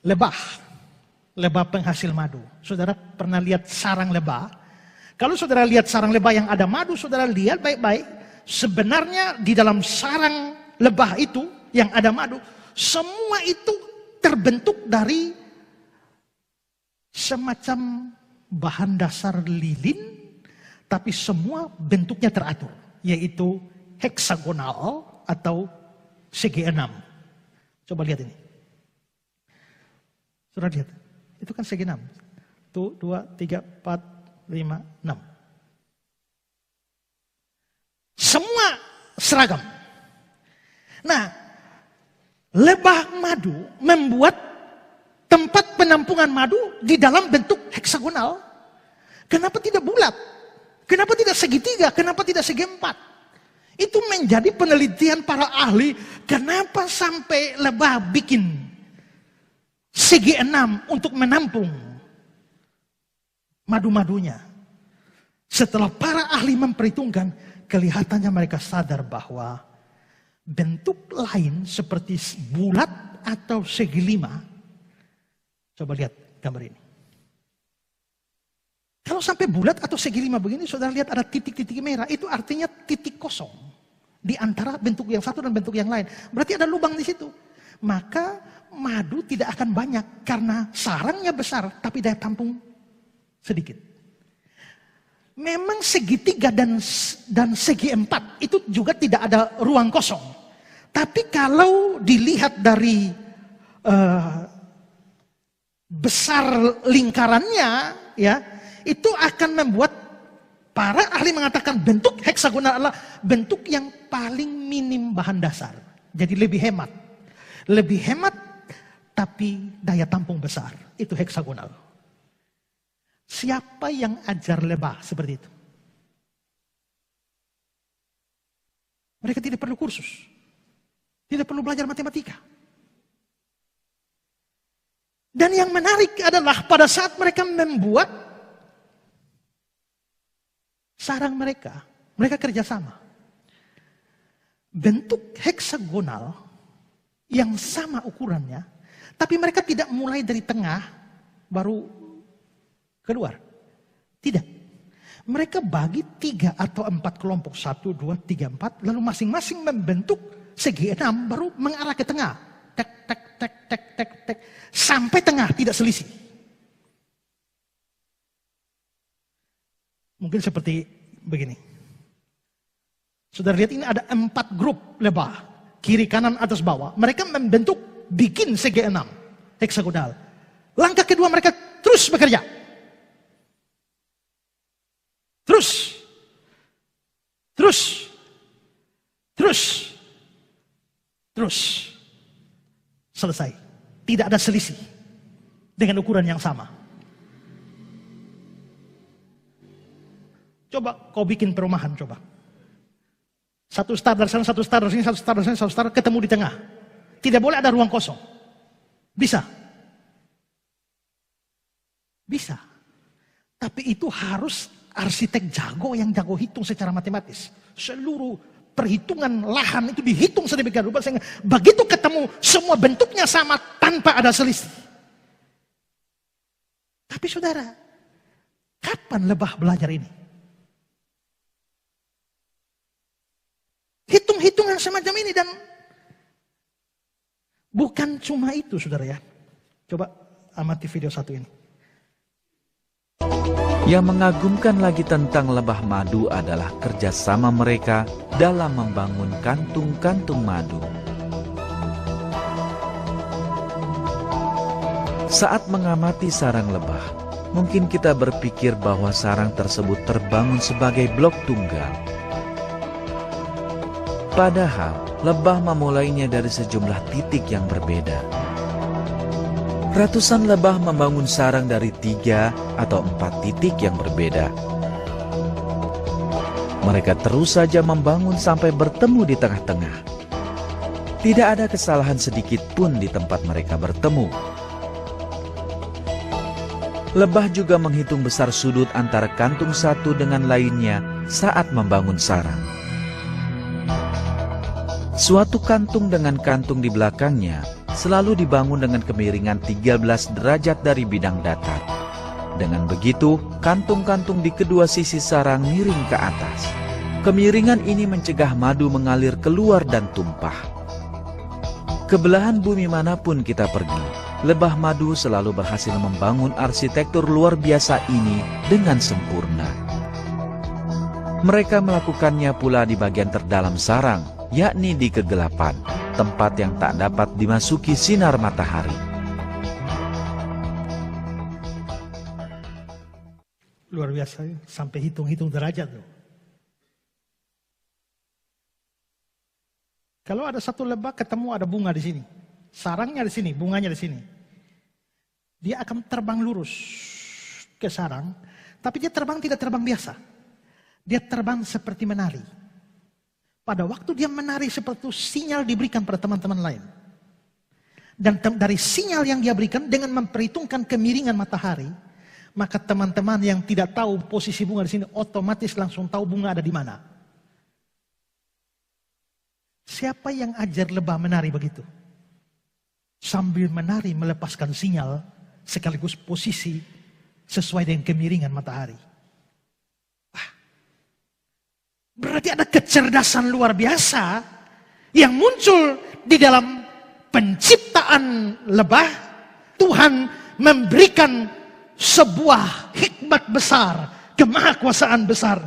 lebah. Lebah penghasil madu. Saudara pernah lihat sarang lebah? Kalau saudara lihat sarang lebah yang ada madu, saudara lihat baik-baik. Sebenarnya di dalam sarang lebah itu yang ada madu, semua itu terbentuk dari semacam bahan dasar lilin, tapi semua bentuknya teratur, yaitu heksagonal atau segi 6. Coba lihat ini. Saudara lihat. Itu kan segi 6. Tuh, 2, 3, 4, 5, 6. Semua seragam. Nah, lebah madu membuat tempat penampungan madu di dalam bentuk heksagonal. Kenapa tidak bulat? Kenapa tidak segitiga? Kenapa tidak segi 4? Itu menjadi penelitian para ahli. Kenapa sampai lebah bikin segi 6 untuk menampung madu-madunya. Setelah para ahli memperhitungkan, kelihatannya mereka sadar bahwa bentuk lain seperti bulat atau segi 5. Coba lihat gambar ini. Kalau sampai bulat atau segi 5 begini, saudara lihat ada titik-titik merah. Itu artinya titik kosong di antara bentuk yang satu dan bentuk yang lain. Berarti ada lubang di situ. Maka madu tidak akan banyak karena sarangnya besar tapi daya tampung sedikit. Memang segitiga dan segi 4 itu juga tidak ada ruang kosong. Tapi kalau dilihat dari besar lingkarannya, ya, itu akan membuat para ahli mengatakan bentuk heksagonal adalah bentuk yang paling minim bahan dasar. Jadi lebih hemat. Lebih hemat tapi daya tampung besar. Itu heksagonal. Siapa yang ajar lebah seperti itu? Mereka tidak perlu kursus. Tidak perlu belajar matematika. Dan yang menarik adalah pada saat mereka membuat sarang mereka kerjasama. Bentuk heksagonal yang sama ukurannya, tapi mereka tidak mulai dari tengah baru keluar. Tidak. Mereka bagi 3 atau 4 kelompok. 1, 2, 3, 4. Lalu masing-masing membentuk segi 6 baru mengarah ke tengah. Tek, tek, tek, tek, tek, tek. Sampai tengah, tidak selisih. Mungkin seperti begini. Saudara lihat ini ada 4 grup lebah. Kiri, kanan, atas, bawah. Mereka membentuk, bikin segi 6. Heksagonal. Langkah kedua mereka terus bekerja. Terus. Selesai. Tidak ada selisih. Dengan ukuran yang sama. Coba kau bikin perumahan, coba. Satu star dari sana, satu star dari sini, satu star dari sini, satu star ketemu di tengah. Tidak boleh ada ruang kosong. Bisa. Bisa. Tapi itu harus arsitek jago yang jago hitung secara matematis. Seluruh perhitungan lahan itu dihitung sedemikian rupa sehingga begitu ketemu semua bentuknya sama tanpa ada selisih. Tapi saudara, kapan lebah belajar ini? Hitung-hitungan semacam ini dan bukan cuma itu saudara ya. Coba amati video satu ini. Yang mengagumkan lagi tentang lebah madu adalah kerjasama mereka dalam membangun kantung-kantung madu. Saat mengamati sarang lebah, mungkin kita berpikir bahwa sarang tersebut terbangun sebagai blok tunggal. Padahal, lebah memulainya dari sejumlah titik yang berbeda. Ratusan lebah membangun sarang dari 3 atau 4 titik yang berbeda. Mereka terus saja membangun sampai bertemu di tengah-tengah. Tidak ada kesalahan sedikit pun di tempat mereka bertemu. Lebah juga menghitung besar sudut antara kantung satu dengan lainnya saat membangun sarang. Suatu kantung dengan kantung di belakangnya selalu dibangun dengan kemiringan 13 derajat dari bidang datar. Dengan begitu, kantung-kantung di kedua sisi sarang miring ke atas. Kemiringan ini mencegah madu mengalir keluar dan tumpah. Ke belahan bumi manapun kita pergi, Lebah Madu selalu berhasil membangun arsitektur luar biasa ini dengan sempurna. Mereka melakukannya pula di bagian terdalam sarang, yakni di kegelapan, tempat yang tak dapat dimasuki sinar matahari. Luar biasa, sampai hitung-hitung derajat loh. Kalau ada satu lebah ketemu ada bunga di sini, sarangnya di sini, bunganya di sini, dia akan terbang lurus ke sarang, tapi dia terbang tidak terbang biasa. Dia terbang seperti menari. Pada waktu dia menari seperti itu, sinyal diberikan pada teman-teman lain. Dan dari sinyal yang dia berikan dengan memperhitungkan kemiringan matahari, maka teman-teman yang tidak tahu posisi bunga di sini otomatis langsung tahu bunga ada di mana. Siapa yang ajar lebah menari begitu? Sambil menari melepaskan sinyal sekaligus posisi sesuai dengan kemiringan matahari. Wah, berarti ada kecerdasan luar biasa yang muncul di dalam penciptaan lebah. Tuhan memberikan sebuah hikmat besar, kemahakuasaan besar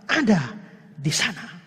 ada di sana.